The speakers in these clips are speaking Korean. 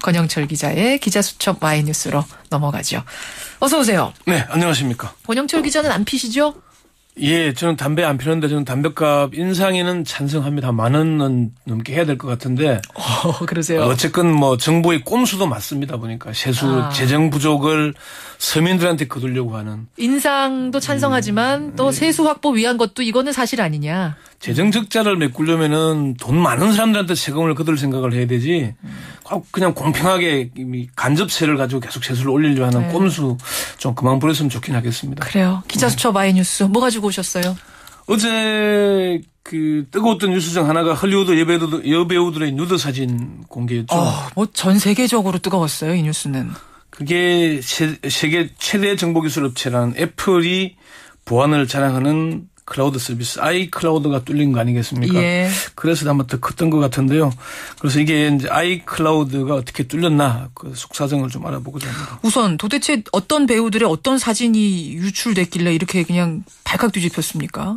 권영철 기자의 기자수첩 Y뉴스로 넘어가죠. 어서 오세요. 네, 안녕하십니까. 권영철 기자는 안 피시죠? 예, 저는 담배 안 피는데 저는 담배값 인상에는 찬성합니다. 10,000원 넘게 해야 될 것 같은데. 그러세요? 어쨌건 뭐 정부의 꼼수도 맞습니다. 보니까 세수 재정 부족을 서민들한테 거두려고 하는. 인상도 찬성하지만 또 세수 확보 위한 것도 이거는 사실 아니냐. 재정 적자를 메꾸려면은 돈 많은 사람들한테 세금을 거둘 생각을 해야 되지. 그냥 공평하게 간접세를 가지고 계속 세수를 올리려 하는 꼼수 좀 그만 부렸으면 좋긴 하겠습니다. 그래요. 기자수첩 Y뉴스 뭐 가지고 오셨어요? 어제 그 뜨거웠던 뉴스 중 하나가 헐리우드 여배우들의 누드 사진 공개였죠. 뭐 전 세계적으로 뜨거웠어요, 이 뉴스는. 그게 세계 최대 정보기술 업체라는 애플이 보안을 자랑하는 클라우드 서비스 아이클라우드가 뚫린 거 아니겠습니까? 예. 그래서 아마 더 컸던 것 같은데요. 그래서 이게 이제 아이클라우드가 어떻게 뚫렸나 그 속사정을 좀 알아보고자 합니다. 우선 도대체 어떤 배우들의 어떤 사진이 유출됐길래 이렇게 그냥 발칵 뒤집혔습니까?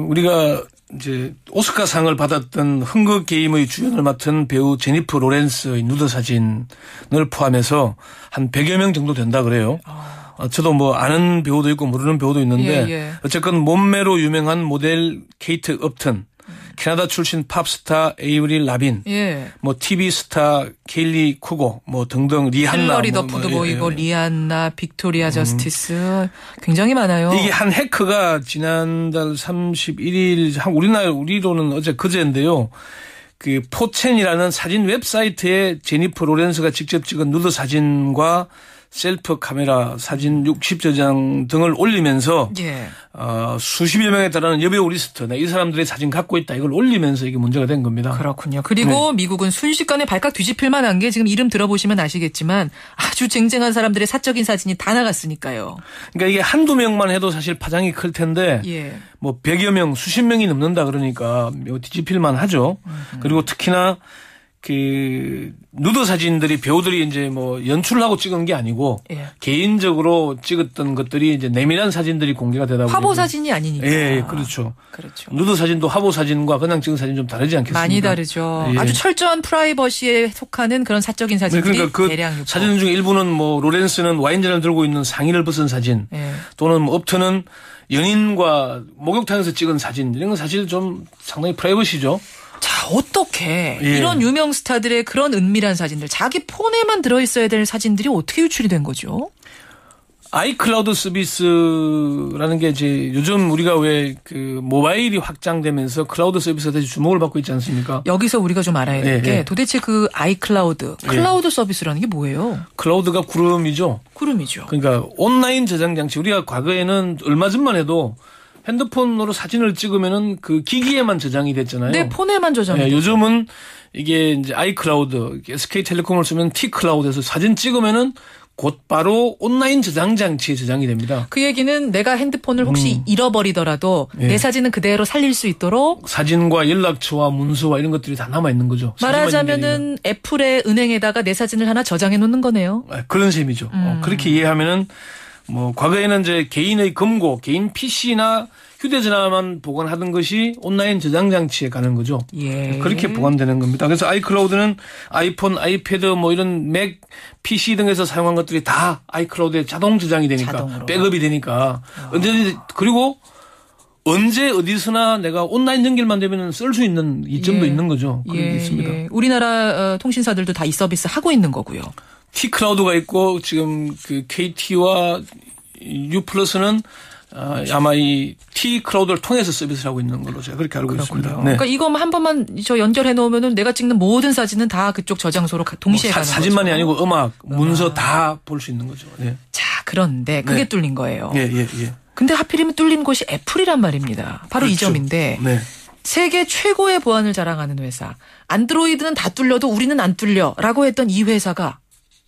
우리가 이제 오스카상을 받았던 헝거 게임의 주연을 맡은 배우 제니퍼 로렌스의 누드 사진을 포함해서 한 100여 명 정도 된다 그래요. 저도 뭐 아는 배우도 있고 모르는 배우도 있는데 어쨌건 몸매로 유명한 모델 케이트 업튼, 캐나다 출신 팝스타 에이브릴 라빈, 뭐 TV 스타 케일리 쿠고, 뭐 등등 리한나, 힐러리 더프도 보이고 리안나, 빅토리아 저스티스 굉장히 많아요. 이게 한 해커가 지난달 31일 우리로는 어제 그제인데요. 그 포첸이라는 사진 웹사이트에 제니퍼 로렌스가 직접 찍은 누드 사진과 셀프 카메라 사진 60장 등을 올리면서 수십여 명에 달하는 여배우 리스트, 이 사람들의 사진 갖고 있다 이걸 올리면서 이게 문제가 된 겁니다. 그렇군요. 그리고 미국은 순식간에 발칵 뒤집힐 만한 게 지금 이름 들어보시면 아시겠지만 아주 쟁쟁한 사람들의 사적인 사진이 다 나갔으니까요. 그러니까 이게 한두 명만 해도 사실 파장이 클 텐데 뭐 100여 명, 수십 명이 넘는다 그러니까 뒤집힐 만하죠. 그리고 특히나 그 누드 사진들이 배우들이 이제 뭐 연출을 하고 찍은 게 아니고 개인적으로 찍었던 것들이 이제 내밀한 사진들이 공개가 되다 보니까 화보 사진이 아니니까. 그렇죠. 누드 사진도 화보 사진과 그냥 찍은 사진 좀 다르지 않겠습니까? 많이 다르죠. 아주 철저한 프라이버시에 속하는 그런 사적인 사진들이 그러니까 그 대량 있고. 사진 중 일부는 뭐 로렌스는 와인잔을 들고 있는 상의를 벗은 사진, 또는 뭐 업트는 연인과 목욕탕에서 찍은 사진, 이런 건 사실 좀 상당히 프라이버시죠. 자, 어떻게 이런 유명 스타들의 그런 은밀한 사진들, 자기 폰에만 들어있어야 될 사진들이 어떻게 유출이 된 거죠? 아이클라우드 서비스라는 게 이제 요즘 우리가 왜 그 모바일이 확장되면서 클라우드 서비스가 다시 주목을 받고 있지 않습니까? 여기서 우리가 좀 알아야 될 게 도대체 그 아이클라우드, 클라우드 서비스라는 게 뭐예요? 클라우드가 구름이죠. 구름이죠. 그러니까 온라인 저장 장치. 우리가 과거에는 얼마 전만 해도 핸드폰으로 사진을 찍으면은 그 기기에만 저장이 됐잖아요. 내 폰에만 저장이. 요즘은 이게 이제 아이클라우드, SK텔레콤을 쓰면 T클라우드에서 사진 찍으면은 곧바로 온라인 저장 장치에 저장이 됩니다. 그 얘기는 내가 핸드폰을 혹시 잃어버리더라도 내 사진은 그대로 살릴 수 있도록 사진과 연락처와 문서와 이런 것들이 다 남아 있는 거죠. 말하자면은 애플의 은행에다가 내 사진을 하나 저장해 놓는 거네요. 그런 셈이죠. 그렇게 이해하면은 뭐 과거에는 이제 개인의 금고, 개인 PC나 휴대전화만 보관하던 것이 온라인 저장 장치에 가는 거죠. 그렇게 보관되는 겁니다. 그래서 아이클라우드는 아이폰, 아이패드 뭐 이런 맥, PC 등에서 사용한 것들이 다 아이클라우드에 자동 저장이 되니까 자동으로. 백업이 되니까 언제든지 그리고 언제 어디서나 내가 온라인 연결만 되면 쓸 수 있는 이점도 있는 거죠. 그런 게 있습니다. 우리나라 통신사들도 다 이 서비스 하고 있는 거고요. T클라우드가 있고 지금 그 KT와 U+는 아마 이 T클라우드를 통해서 서비스를 하고 있는 걸로 제가 그렇게 알고 있습니다. 그러니까 이거만 한 번만 저 연결해 놓으면은 내가 찍는 모든 사진은 다 그쪽 저장소로 동시에 가는 거죠. 사진만이 아니고 음악, 문서 다 볼 수 있는 거죠. 자, 그런데 그게 뚫린 거예요. 예. 근데 하필이면 뚫린 곳이 애플이란 말입니다. 바로 이 점인데 세계 최고의 보안을 자랑하는 회사. 안드로이드는 다 뚫려도 우리는 안 뚫려라고 했던 이 회사가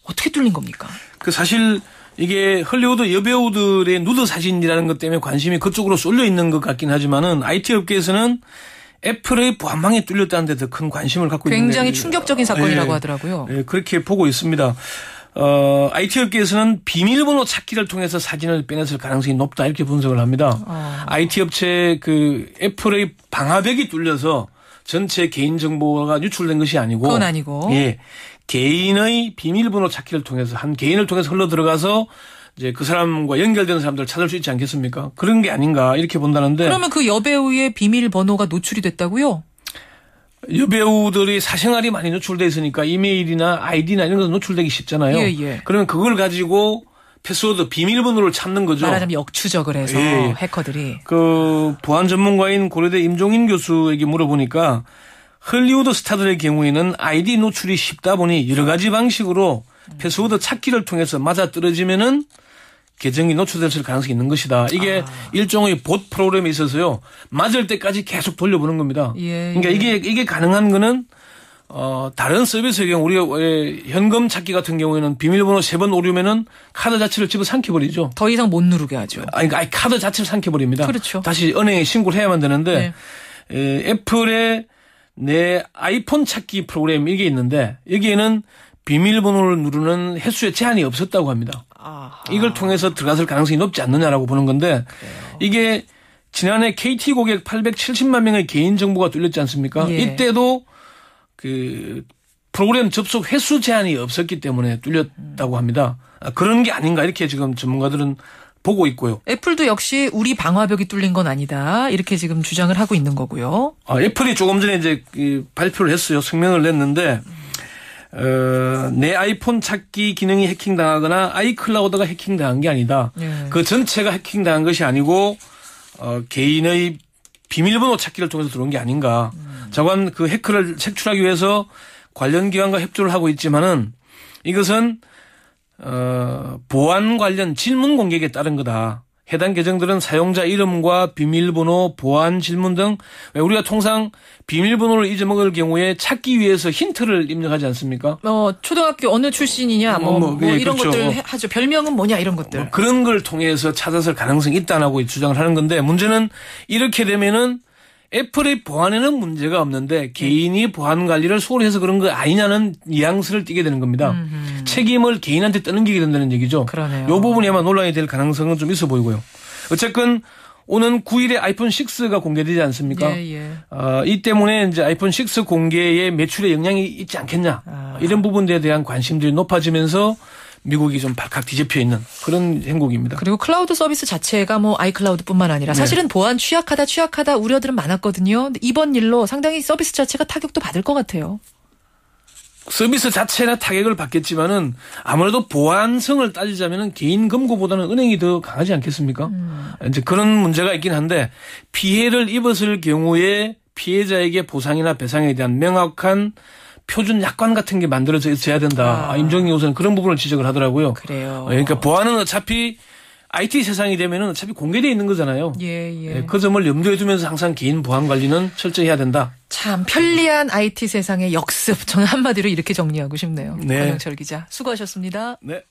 어떻게 뚫린 겁니까? 그 사실 이게 헐리우드 여배우들의 누드 사진이라는 것 때문에 관심이 그쪽으로 쏠려 있는 것 같긴 하지만은 IT 업계에서는 애플의 보안망이 뚫렸다는 데 더 큰 관심을 갖고 있는 굉장히 충격적인 사건이라고 하더라고요. 그렇게 보고 있습니다. IT 업계에서는 비밀번호 찾기를 통해서 사진을 빼냈을 가능성이 높다 이렇게 분석을 합니다. IT 업체 그 애플의 방화벽이 뚫려서 전체 개인 정보가 유출된 것이 아니고 그건 아니고 예. 개인의 비밀번호 찾기를 통해서 한 개인을 통해서 흘러 들어가서 이제 그 사람과 연결되는 사람들을 찾을 수 있지 않겠습니까? 그런 게 아닌가 이렇게 본다는데. 그러면 그 여배우의 비밀번호가 노출이 됐다고요? 여배우들이 사생활이 많이 노출돼 있으니까 이메일이나 아이디나 이런 것도 노출되기 쉽잖아요. 예, 예. 그러면 그걸 가지고 패스워드 비밀번호를 찾는 거죠. 말하자면 역추적을 해서 예. 해커들이. 그 보안 전문가인 고려대 임종인 교수에게 물어보니까 헐리우드 스타들의 경우에는 아이디 노출이 쉽다 보니 여러 가지 방식으로 패스워드 찾기를 통해서 맞아떨어지면은 계정이 노출될 가능성이 있는 것이다. 이게 일종의 봇 프로그램이 있어서요. 맞을 때까지 계속 돌려보는 겁니다. 예, 그러니까 이게 가능한 거는 다른 서비스의 경우 우리가 현금 찾기 같은 경우에는 비밀번호 3번 오류면은 카드 자체를 집어 삼켜버리죠. 더 이상 못 누르게 하죠. 그러니까 카드 자체를 삼켜버립니다. 그렇죠. 다시 은행에 신고를 해야만 되는데 애플의 내 아이폰 찾기 프로그램 이게 있는데 여기에는 비밀번호를 누르는 횟수에 제한이 없었다고 합니다. 이걸 통해서 들어갔을 가능성이 높지 않느냐라고 보는 건데 그래요. 이게 지난해 KT 고객 870만 명의 개인 정보가 뚫렸지 않습니까? 예. 이때도 그 프로그램 접속 횟수 제한이 없었기 때문에 뚫렸다고 합니다. 그런 게 아닌가 이렇게 지금 전문가들은 보고 있고요. 애플도 역시 우리 방화벽이 뚫린 건 아니다. 이렇게 지금 주장을 하고 있는 거고요. 애플이 조금 전에 이제 발표를 했어요. 성명을 냈는데 내 아이폰 찾기 기능이 해킹당하거나 아이클라우드가 해킹당한 게 아니다. 네. 그 전체가 해킹당한 것이 아니고 개인의 비밀번호 찾기를 통해서 들어온 게 아닌가. 자관 그 해커를 색출하기 위해서 관련 기관과 협조를 하고 있지만은 이것은 보안 관련 질문 공격에 따른 거다. 해당 계정들은 사용자 이름과 비밀번호, 보안 질문 등 우리가 통상 비밀번호를 잊어먹을 경우에 찾기 위해서 힌트를 입력하지 않습니까? 초등학교 어느 출신이냐, 예, 이런 그렇죠. 것들 하죠. 별명은 뭐냐 이런 것들. 그런 걸 통해서 찾았을 가능성이 있다라고 주장을 하는 건데 문제는 이렇게 되면은 애플의 보안에는 문제가 없는데 개인이 보안 관리를 소홀히 해서 그런 거 아니냐는 뉘앙스를 띠게 되는 겁니다. 책임을 개인한테 떠넘기게 된다는 얘기죠. 그러네요. 이 부분이 아마 논란이 될 가능성은 좀 있어 보이고요. 어쨌건 오는 9일에 아이폰 6가 공개되지 않습니까? 예. 이 때문에 이제 아이폰 6 공개에 매출에 영향이 있지 않겠냐. 이런 부분에 대한 관심들이 높아지면서 미국이 좀 발칵 뒤집혀 있는 그런 행국입니다. 그리고 클라우드 서비스 자체가 뭐 아이클라우드뿐만 아니라 사실은 보안 취약하다 우려들은 많았거든요. 근데 이번 일로 상당히 서비스 자체가 타격도 받을 것 같아요. 서비스 자체나 타격을 받겠지만은 아무래도 보안성을 따지자면은 개인 금고보다는 은행이 더 강하지 않겠습니까? 이제 그런 문제가 있긴 한데 피해를 입었을 경우에 피해자에게 보상이나 배상에 대한 명확한 표준 약관 같은 게 만들어져야 된다. 임종인 교수는 그런 부분을 지적을 하더라고요. 그래요. 그러니까 보안은 어차피 IT 세상이 되면은 어차피 공개되어 있는 거잖아요. 예. 그 점을 염두에 두면서 항상 개인 보안 관리는 철저히 해야 된다. 참 편리한 IT 세상의 역습. 저는 한마디로 이렇게 정리하고 싶네요. 네. 권영철 기자 수고하셨습니다. 네.